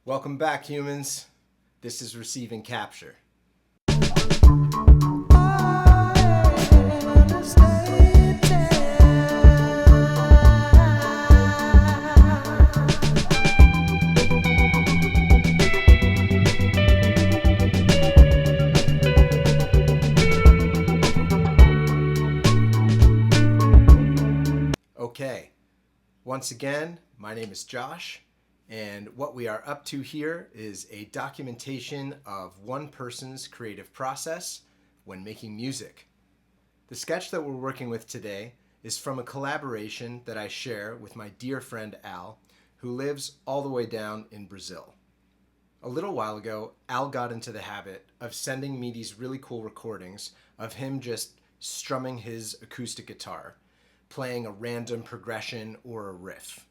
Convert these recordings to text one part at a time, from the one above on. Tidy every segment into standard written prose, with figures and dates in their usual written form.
Welcome back, humans. This is Receiving Capture. Okay, once again, my name is Josh, and what we are up to here is a documentation of one person's creative process when making music. The sketch that we're working with today is from a collaboration that I share with my dear friend Al, who lives all the way down in Brazil. A little while ago, Al got into the habit of sending me these really cool recordings of him just strumming his acoustic guitar, playing a random progression or a riff.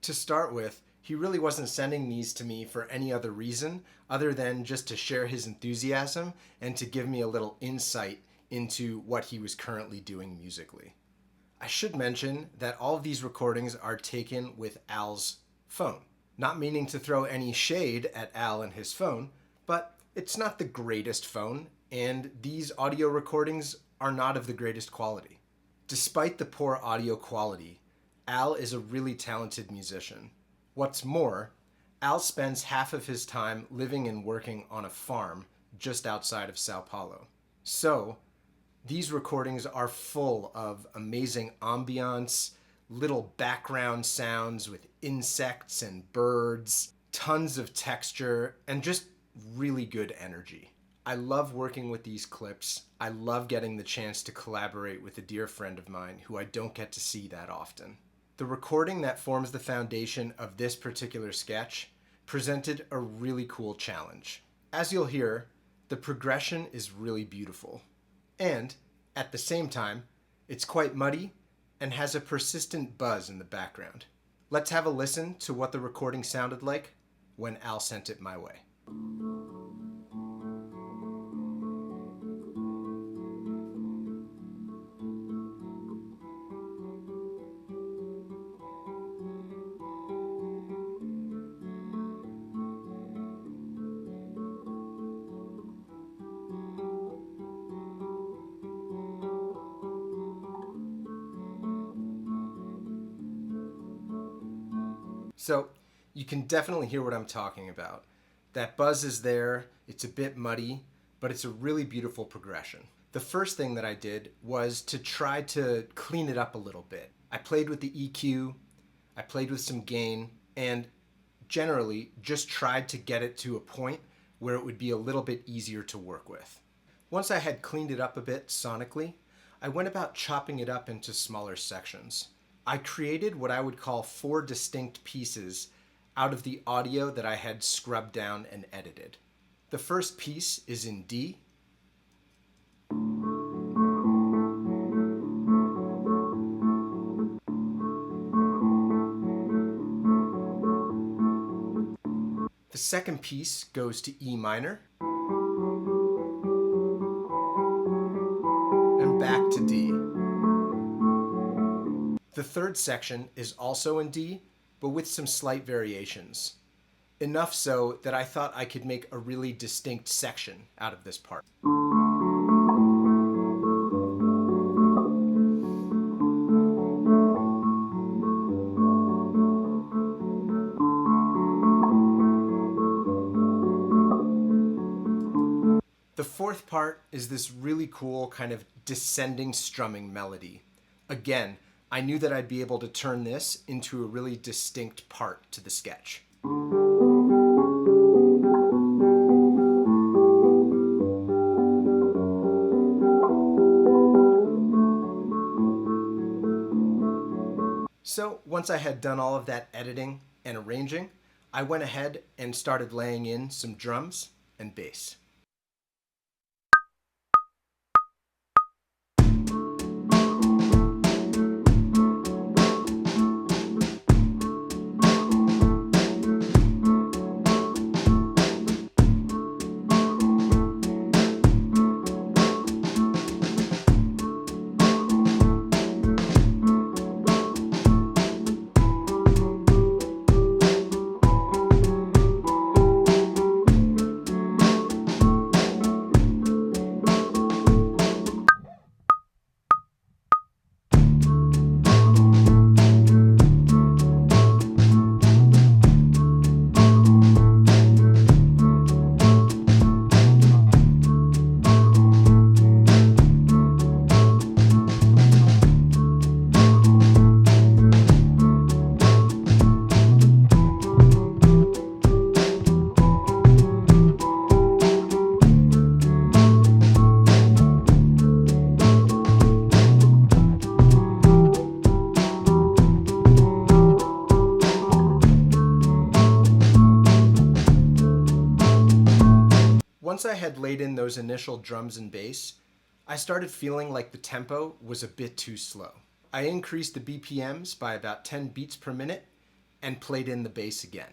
To start with, he really wasn't sending these to me for any other reason other than just to share his enthusiasm and to give me a little insight into what he was currently doing musically. I should mention that all of these recordings are taken with Al's phone. Not meaning to throw any shade at Al and his phone, but it's not the greatest phone, and these audio recordings are not of the greatest quality. Despite the poor audio quality, Al is a really talented musician. What's more, Al spends half of his time living and working on a farm just outside of Sao Paulo. So, these recordings are full of amazing ambiance, little background sounds with insects and birds, tons of texture, and just really good energy. I love working with these clips. I love getting the chance to collaborate with a dear friend of mine who I don't get to see that often. The recording that forms the foundation of this particular sketch presented a really cool challenge. As you'll hear, the progression is really beautiful. And, at the same time, it's quite muddy and has a persistent buzz in the background. Let's have a listen to what the recording sounded like when Al sent it my way. So you can definitely hear what I'm talking about. That buzz is there, it's a bit muddy, but it's a really beautiful progression. The first thing that I did was to try to clean it up a little bit. I played with the EQ, I played with some gain, and generally just tried to get it to a point where it would be a little bit easier to work with. Once I had cleaned it up a bit sonically, I went about chopping it up into smaller sections. I created what I would call 4 distinct pieces out of the audio that I had scrubbed down and edited. The first piece is in D. The second piece goes to E minor. And back to D. The third section is also in D, but with some slight variations. Enough so that I thought I could make a really distinct section out of this part. The fourth part is this really cool kind of descending strumming melody. Again, I knew that I'd be able to turn this into a really distinct part to the sketch. So once I had done all of that editing and arranging, I went ahead and started laying in some drums and bass. Once I had laid in those initial drums and bass, I started feeling like the tempo was a bit too slow. I increased the BPMs by about 10 beats per minute and played in the bass again.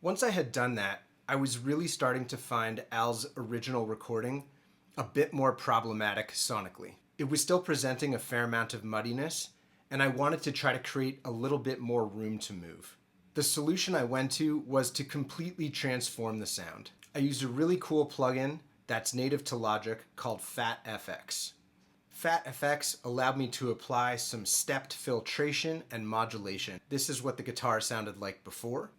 Once I had done that, I was really starting to find Al's original recording a bit more problematic sonically. It was still presenting a fair amount of muddiness, and I wanted to try to create a little bit more room to move. The solution I went to was to completely transform the sound. I used a really cool plugin that's native to Logic called FatFX. FatFX allowed me to apply some stepped filtration and modulation. This is what the guitar sounded like before.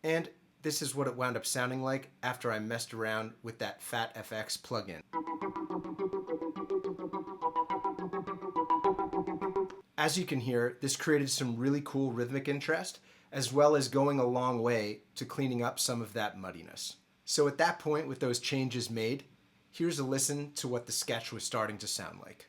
And this is what it wound up sounding like after I messed around with that FatFX plugin. As you can hear, this created some really cool rhythmic interest, as well as going a long way to cleaning up some of that muddiness. So at that point, with those changes made, here's a listen to what the sketch was starting to sound like.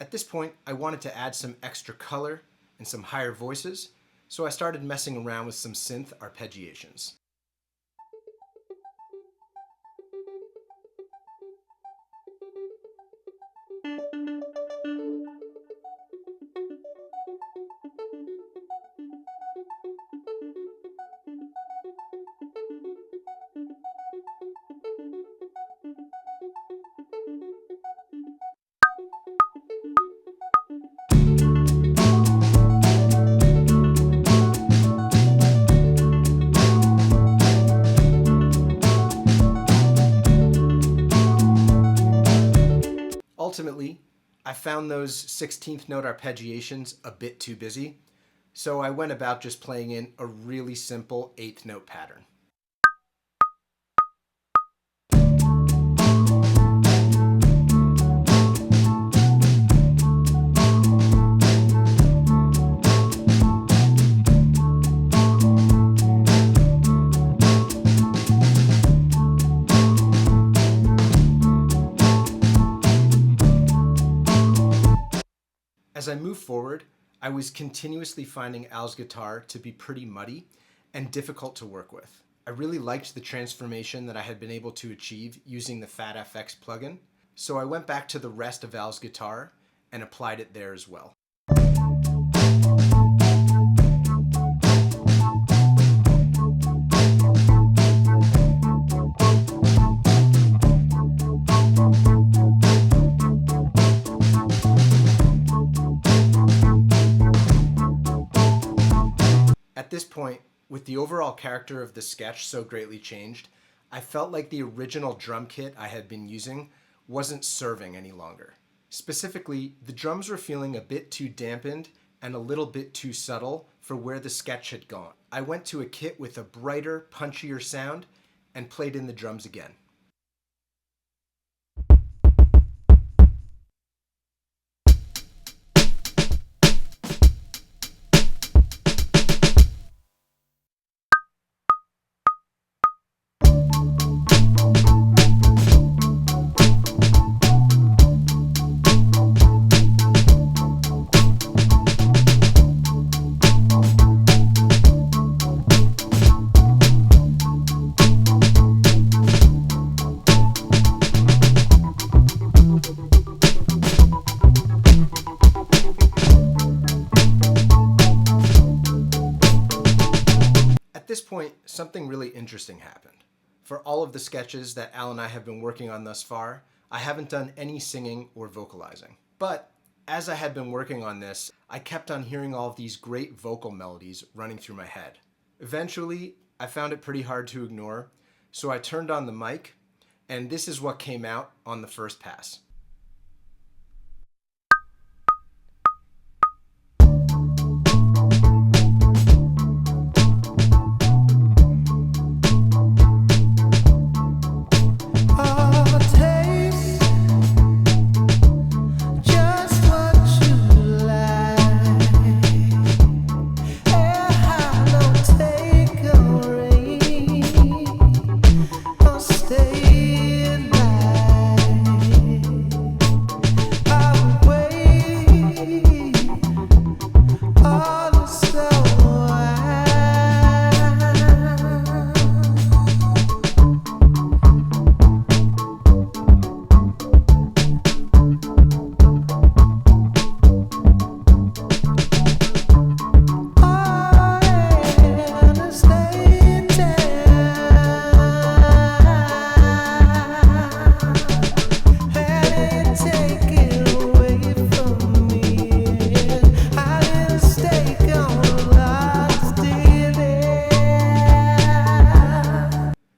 At this point, I wanted to add some extra color and some higher voices, so I started messing around with some synth arpeggiations. Ultimately, I found those 16th note arpeggiations a bit too busy, so I went about just playing in a really simple 8th note pattern. As I moved forward, I was continuously finding Al's guitar to be pretty muddy and difficult to work with. I really liked the transformation that I had been able to achieve using the FatFX plugin, so I went back to the rest of Al's guitar and applied it there as well. At this point, with the overall character of the sketch so greatly changed, I felt like the original drum kit I had been using wasn't serving any longer. Specifically, the drums were feeling a bit too dampened and a little bit too subtle for where the sketch had gone. I went to a kit with a brighter, punchier sound and played in the drums again. At this point, something really interesting happened. For all of the sketches that Al and I have been working on thus far, I haven't done any singing or vocalizing. But as I had been working on this, I kept on hearing all of these great vocal melodies running through my head. Eventually, I found it pretty hard to ignore, so I turned on the mic, and this is what came out on the first pass.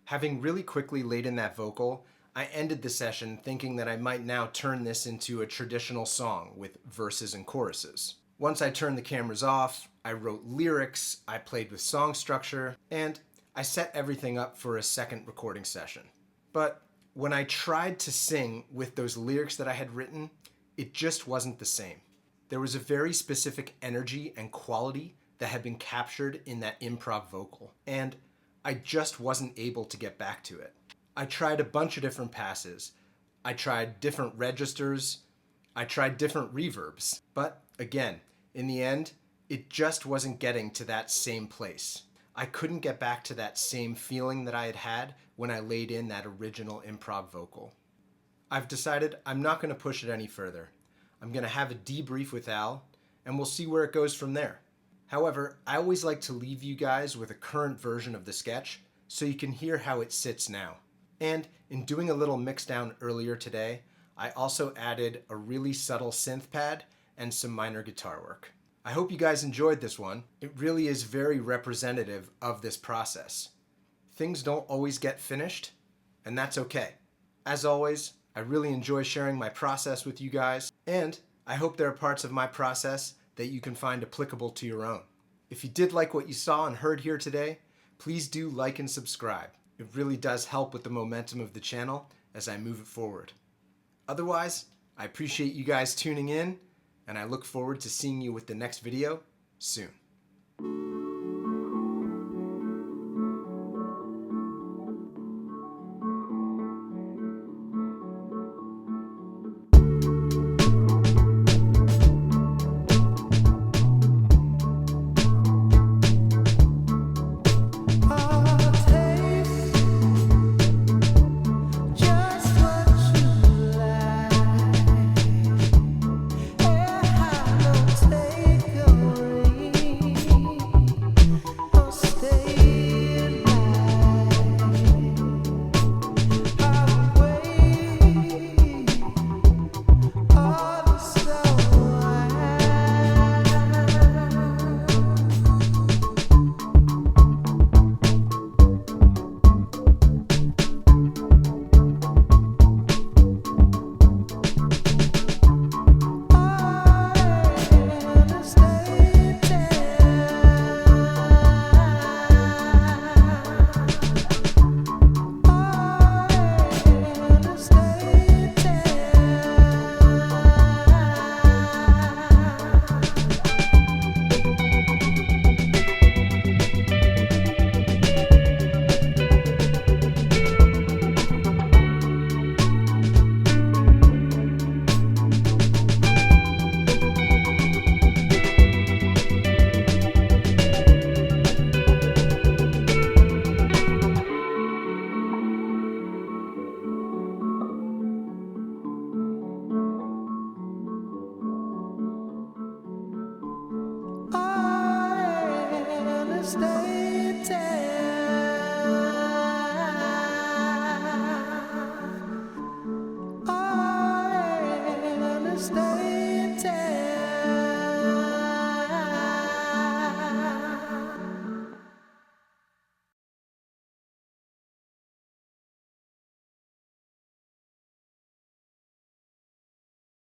Having really quickly laid in that vocal, I ended the session thinking that I might now turn this into a traditional song with verses and choruses. Once I turned the cameras off, I wrote lyrics, I played with song structure, and I set everything up for a second recording session. But when I tried to sing with those lyrics that I had written, it just wasn't the same. There was a very specific energy and quality that had been captured in that improv vocal, and I just wasn't able to get back to it. I tried a bunch of different passes. I tried different registers. I tried different reverbs. But again, in the end, it just wasn't getting to that same place. I couldn't get back to that same feeling that I had had when I laid in that original improv vocal. I've decided I'm not going to push it any further. I'm going to have a debrief with Al, and we'll see where it goes from there. However, I always like to leave you guys with a current version of the sketch so you can hear how it sits now. And in doing a little mix down earlier today, I also added a really subtle synth pad and some minor guitar work. I hope you guys enjoyed this one. It really is very representative of this process. Things don't always get finished, and that's okay. As always, I really enjoy sharing my process with you guys, and I hope there are parts of my process that you can find applicable to your own. If you did like what you saw and heard here today, please do like and subscribe. It really does help with the momentum of the channel as I move it forward. Otherwise, I appreciate you guys tuning in, and I look forward to seeing you with the next video soon. stay.